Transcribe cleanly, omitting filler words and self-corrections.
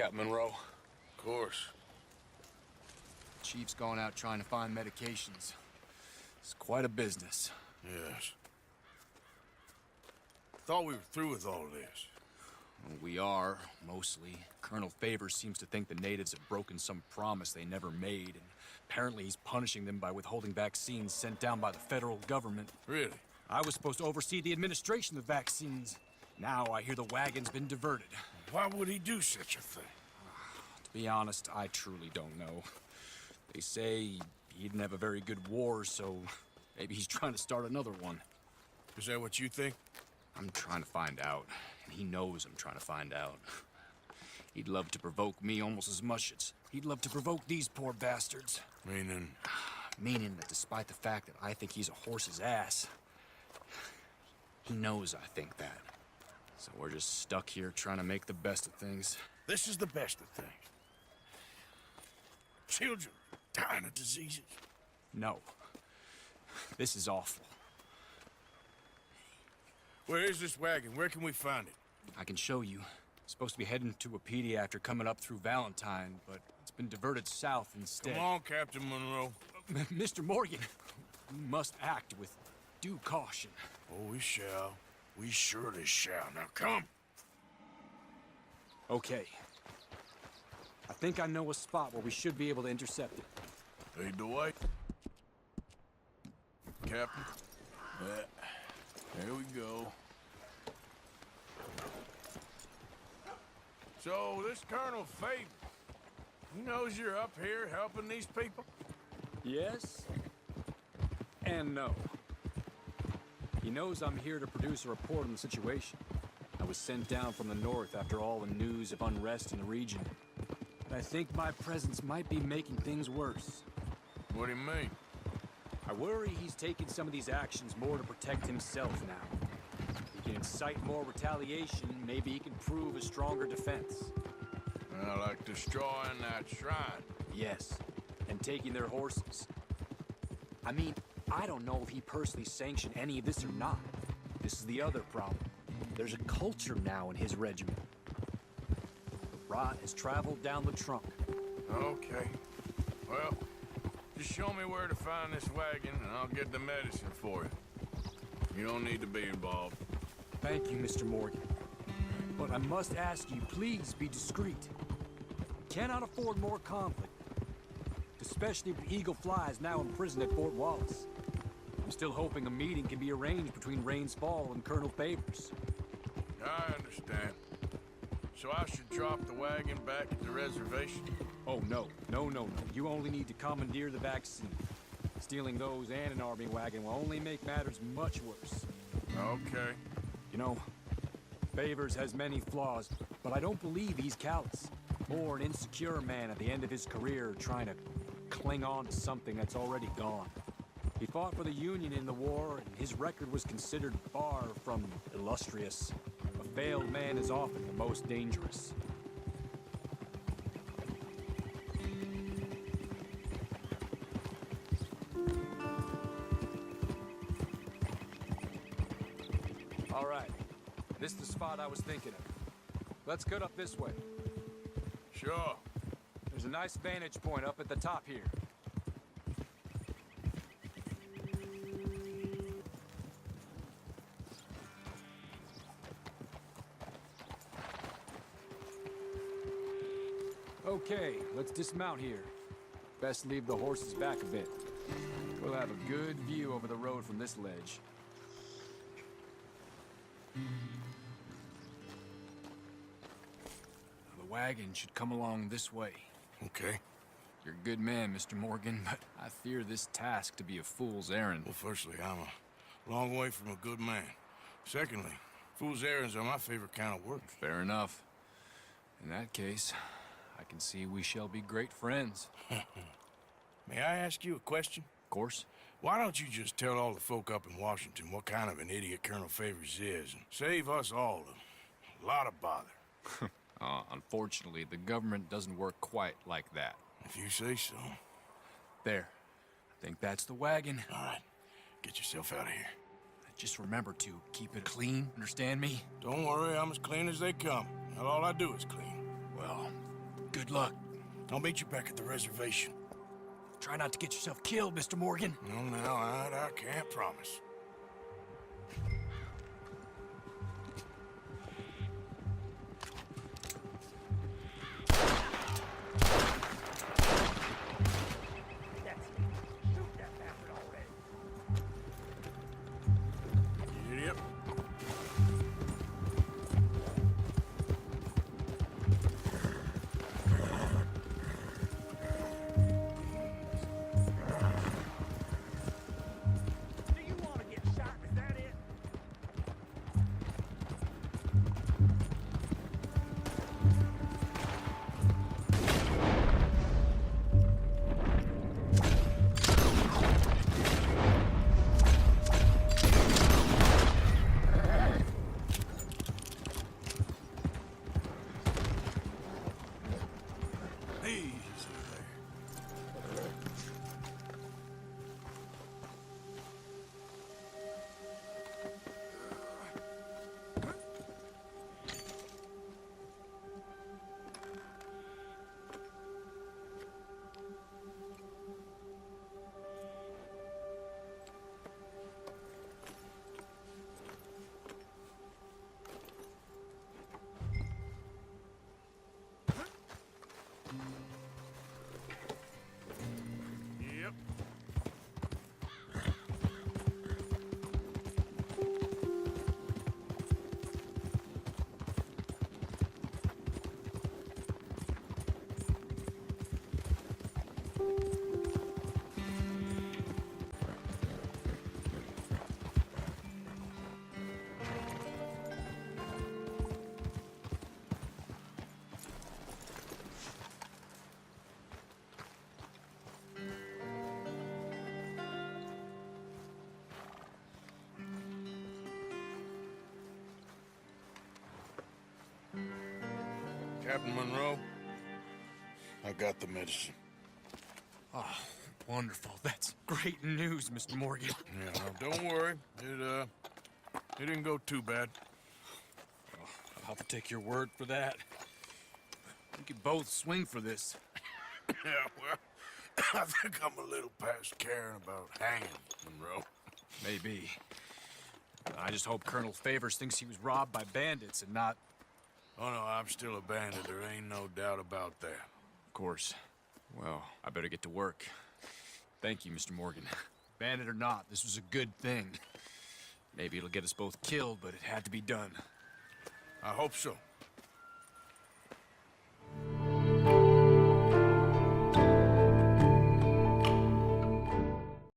Captain Monroe. Of course. Chief's gone out trying to find medications. It's quite a business. Yes. Thought we were through with all this. Well, we are, mostly. Colonel Favors seems to think the natives have broken some promise they never made, and apparently he's punishing them by withholding vaccines sent down by the federal government. Really? I was supposed to oversee the administration of vaccines. Now I hear the wagon's been diverted. Why would he do such a thing? To be honest, I truly don't know. They say he didn't have a very good war, so maybe he's trying to start another one. Is that what you think? I'm trying to find out, and he knows I'm trying to find out. He'd love to provoke me almost as much as he'd love to provoke these poor bastards. Meaning? Meaning that despite the fact that I think he's a horse's ass, he knows I think that. So we're just stuck here trying to make the best of things. This is the best of things. Children dying of diseases. No. This is awful. Where is this wagon? Where can we find it? I can show you. Supposed to be heading to Wapiti after coming up through Valentine, but it's been diverted south instead. Come on, Captain Monroe. Mr. Morgan, you must act with due caution. Oh, we shall. We surely shall. Now come. Okay. I think I know a spot where we should be able to intercept it. Lead the way. Captain. There we go. So, this Colonel Favors, he knows you're up here helping these people? Yes. And no. He knows I'm here to produce a report on the situation. I was sent down from the north after all the news of unrest in the region. But I think my presence might be making things worse. What do you mean? I worry he's taking some of these actions more to protect himself now. He can incite more retaliation, maybe he can prove a stronger defense. Like destroying that shrine. Yes, and taking their horses. I mean, I don't know if he personally sanctioned any of this or not. This is the other problem. There's a culture now in his regiment. The rot has traveled down the trunk. Okay. Well, just show me where to find this wagon, and I'll get the medicine for you. You don't need to be involved. Thank you, Mr. Morgan. But I must ask you, please be discreet. Cannot afford more conflict. Especially if Eagle Fly is now imprisoned at Fort Wallace. I'm still hoping a meeting can be arranged between Rains Fall and Colonel Favors. I understand. So I should drop the wagon back at the reservation? Oh, no. No. You only need to commandeer the vaccine. Stealing those and an army wagon will only make matters much worse. Okay. You know, Favors has many flaws, but I don't believe he's callous. More an insecure man at the end of his career trying to cling on to something that's already gone. He fought for the Union in the war, and his record was considered far from illustrious. A failed man is often the most dangerous. All right, this is the spot I was thinking of. Let's cut up this way. Sure. There's a nice vantage point up at the top here. Okay, let's dismount here. Best leave the horses back a bit. We'll have a good view over the road from this ledge. The wagon should come along this way. Okay. You're a good man, Mr. Morgan, but I fear this task to be a fool's errand. Well, firstly, I'm a long way from a good man. Secondly, fool's errands are my favorite kind of work. Fair enough. In that case, I can see we shall be great friends. May I ask you a question? Of course. Why don't you just tell all the folk up in Washington what kind of an idiot Colonel Favors is, and save us all a lot of bother? Unfortunately, the government doesn't work quite like that. If you say so. There. I think that's the wagon. All right. Get yourself out of here. Just remember to keep it clean, understand me? Don't worry, I'm as clean as they come. Not all I do is clean. Well, Good luck. I'll meet you back at the reservation. Try not to get yourself killed, Mr. Morgan. No, I can't promise. Yep. Do you want to get shot? Is that it? Easy there. Yep. Captain Monroe, I got the medicine. Oh, wonderful. That's great news, Mr. Morgan. Yeah, no, don't worry. It didn't go too bad. I'll have to take your word for that. We could both swing for this. Yeah, well, I think I'm a little past caring about hanging, Monroe. Maybe. I just hope Colonel Favors thinks he was robbed by bandits and not... Oh, no, I'm still a bandit. There ain't no doubt about that. Of course. Well, I better get to work. Thank you, Mr. Morgan. Bandit or not, this was a good thing. Maybe it'll get us both killed, but it had to be done. I hope so.